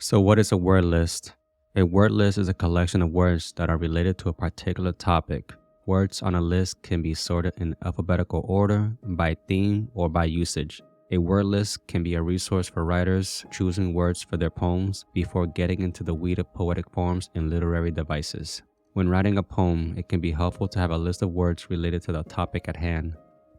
So, what is a word list? A word list is a collection of words that are related to a particular topic. Words on a list can be sorted in alphabetical order, by theme, or by usage. A word list can be a resource for writers choosing words for their poems before getting into the weed of poetic forms and literary devices. When writing a poem, it can be helpful to have a list of words related to the topic at hand.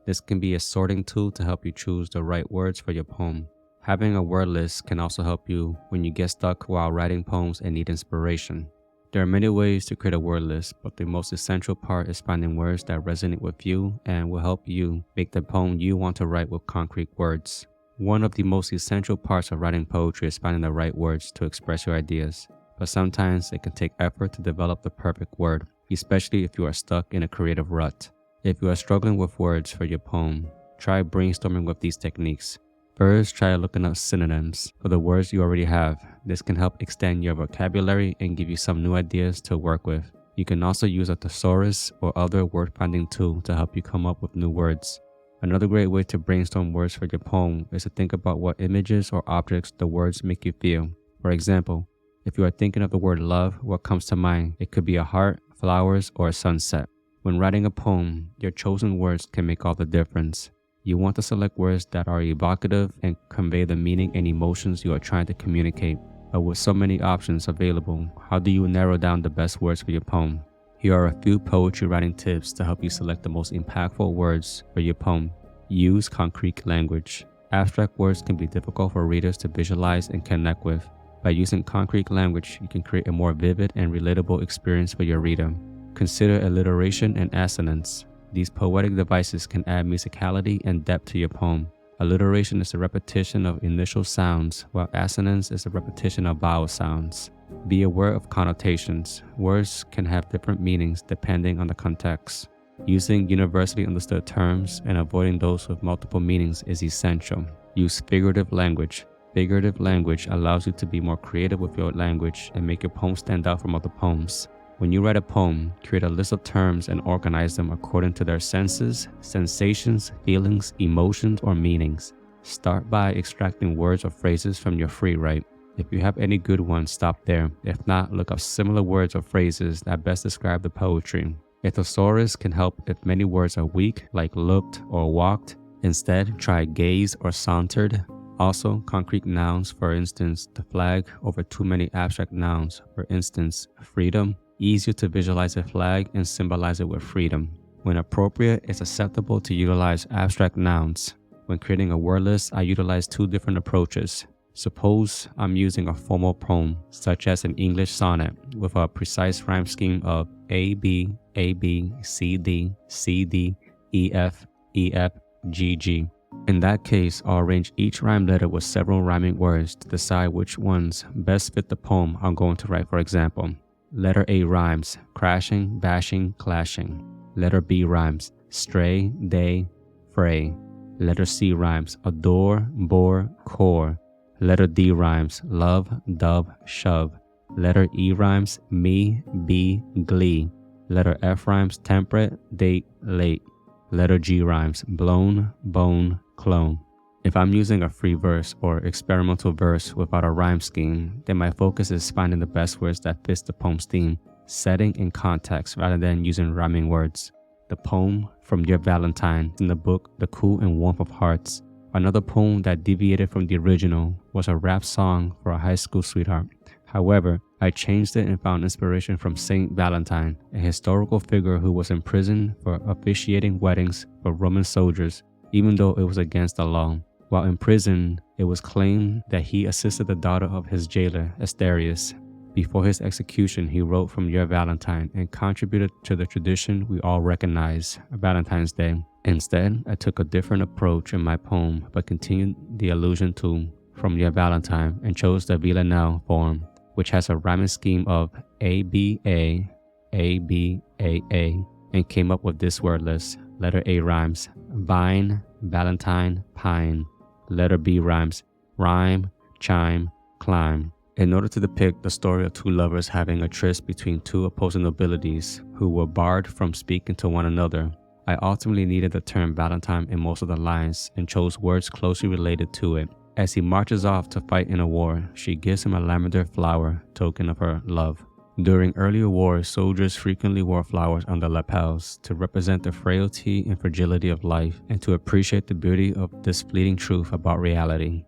This can be a sorting tool to help you choose the right words for your poem. Having a word list can also help you when you get stuck while writing poems and need inspiration. There are many ways to create a word list, but the most essential part is finding words that resonate with you and will help you make the poem you want to write with concrete words. One of the most essential parts of writing poetry is finding the right words to express your ideas, but sometimes it can take effort to develop the perfect word, especially if you are stuck in a creative rut. If you are struggling with words for your poem, try brainstorming with these techniques. First, try looking up synonyms for the words you already have. This can help extend your vocabulary and give you some new ideas to work with. You can also use a thesaurus or other word-finding tool to help you come up with new words. Another great way to brainstorm words for your poem is to think about what images or objects the words make you feel. For example, if you are thinking of the word love, what comes to mind? It could be a heart, flowers, or a sunset. When writing a poem, your chosen words can make all the difference. You want to select words that are evocative and convey the meaning and emotions you are trying to communicate. But with so many options available, how do you narrow down the best words for your poem? Here are a few poetry writing tips to help you select the most impactful words for your poem. Use concrete language. Abstract words can be difficult for readers to visualize and connect with. By using concrete language, you can create a more vivid and relatable experience for your reader. Consider alliteration and assonance. These poetic devices can add musicality and depth to your poem. Alliteration is a repetition of initial sounds, while assonance is a repetition of vowel sounds. Be aware of connotations. Words can have different meanings depending on the context. Using universally understood terms and avoiding those with multiple meanings is essential. Use figurative language. Figurative language allows you to be more creative with your language and make your poem stand out from other poems. When you write a poem, create a list of terms and organize them according to their senses, sensations, feelings, emotions, or meanings. Start by extracting words or phrases from your free write. If you have any good ones, stop there. If not, look up similar words or phrases that best describe the poetry. A thesaurus can help if many words are weak, like looked or walked. Instead, try gaze or sauntered. Also, concrete nouns, for instance, the flag over too many abstract nouns, for instance, freedom. Easier to visualize a flag and symbolize it with freedom. When appropriate, it's acceptable to utilize abstract nouns. When creating a word list, I utilize two different approaches. Suppose I'm using a formal poem, such as an English sonnet, with a precise rhyme scheme of A, B, A, B, C, D, C, D, E, F, E, F, G, G. In that case, I'll arrange each rhyme letter with several rhyming words to decide which ones best fit the poem I'm going to write. For example, letter A rhymes crashing, bashing, clashing. Letter B rhymes stray, day, fray. Letter C rhymes adore, bore, core. Letter D rhymes love, dove, shove. Letter E rhymes me, be, glee. Letter F rhymes temperate, date, late. Letter G rhymes blown, bone, clone. If I'm using a free verse or experimental verse without a rhyme scheme, then my focus is finding the best words that fits the poem's theme, setting, and context rather than using rhyming words. The poem from Dear Valentine in the book The Cool and Warmth of Hearts. Another poem that deviated from the original was a rap song for a high school sweetheart. However, I changed it and found inspiration from Saint Valentine, a historical figure who was in prison for officiating weddings for Roman soldiers, even though it was against the law. While in prison, it was claimed that he assisted the daughter of his jailer, Asterius. Before his execution, he wrote from Your Valentine and contributed to the tradition we all recognize, Valentine's Day. Instead, I took a different approach in my poem, but continued the allusion to From Your Valentine and chose the villanelle form, which has a rhyming scheme of A-B-A, A-B-A-A, and came up with this word list. Letter A rhymes vine, valentine, pine. Letter B rhymes rhyme, chime, climb. In order to depict the story of two lovers having a tryst between two opposing nobilities who were barred from speaking to one another, I ultimately needed the term Valentine in most of the lines and chose words closely related to it. As he marches off to fight in a war, she gives him a lavender flower, token of her love. During earlier wars, soldiers frequently wore flowers on their lapels to represent the frailty and fragility of life and to appreciate the beauty of this fleeting truth about reality.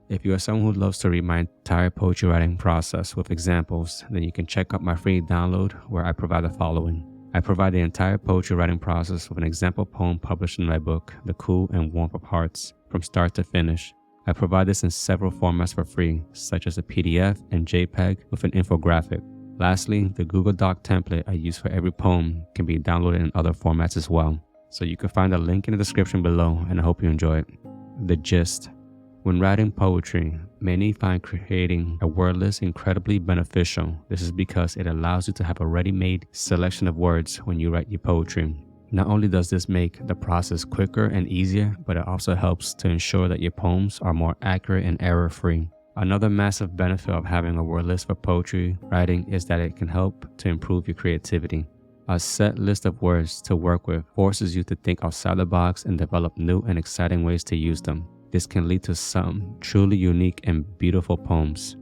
If you are someone who loves to read my entire poetry writing process with examples, then you can check out my free download where I provide the following. I provide the entire poetry writing process with an example poem published in my book, The Cool and Warmth of Hearts, from start to finish. I provide this in several formats for free, such as a PDF and JPEG with an infographic. Lastly, the Google Doc template I use for every poem can be downloaded in other formats as well. So you can find a link in the description below, and I hope you enjoy it. The gist. When writing poetry, many find creating a word list incredibly beneficial. This is because it allows you to have a ready-made selection of words when you write your poetry. Not only does this make the process quicker and easier, but it also helps to ensure that your poems are more accurate and error-free. Another massive benefit of having a word list for poetry writing is that it can help to improve your creativity. A set list of words to work with forces you to think outside the box and develop new and exciting ways to use them. This can lead to some truly unique and beautiful poems.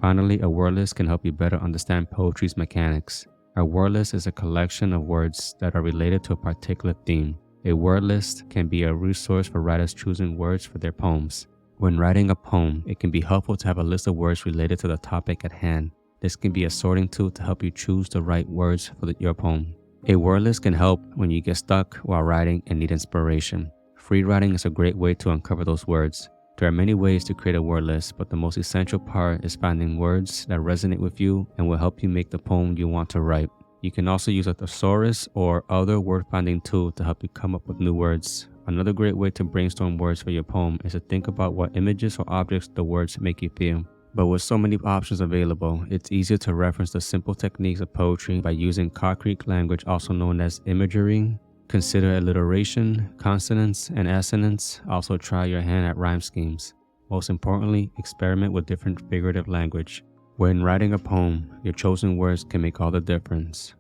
Finally, a word list can help you better understand poetry's mechanics. A word list is a collection of words that are related to a particular theme. A word list can be a resource for writers choosing words for their poems. When writing a poem, it can be helpful to have a list of words related to the topic at hand. This can be a sorting tool to help you choose the right words for your poem. A word list can help when you get stuck while writing and need inspiration. Free writing is a great way to uncover those words. There are many ways to create a word list, but the most essential part is finding words that resonate with you and will help you make the poem you want to write. You can also use a thesaurus or other word-finding tool to help you come up with new words. Another great way to brainstorm words for your poem is to think about what images or objects the words make you feel. But with so many options available, it's easier to reference the simple techniques of poetry by using concrete language, also known as imagery. Consider alliteration, consonance, and assonance. Also try your hand at rhyme schemes. Most importantly, experiment with different figurative language. When writing a poem, your chosen words can make all the difference.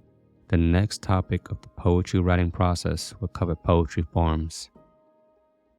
The next topic of the poetry writing process will cover poetry forms.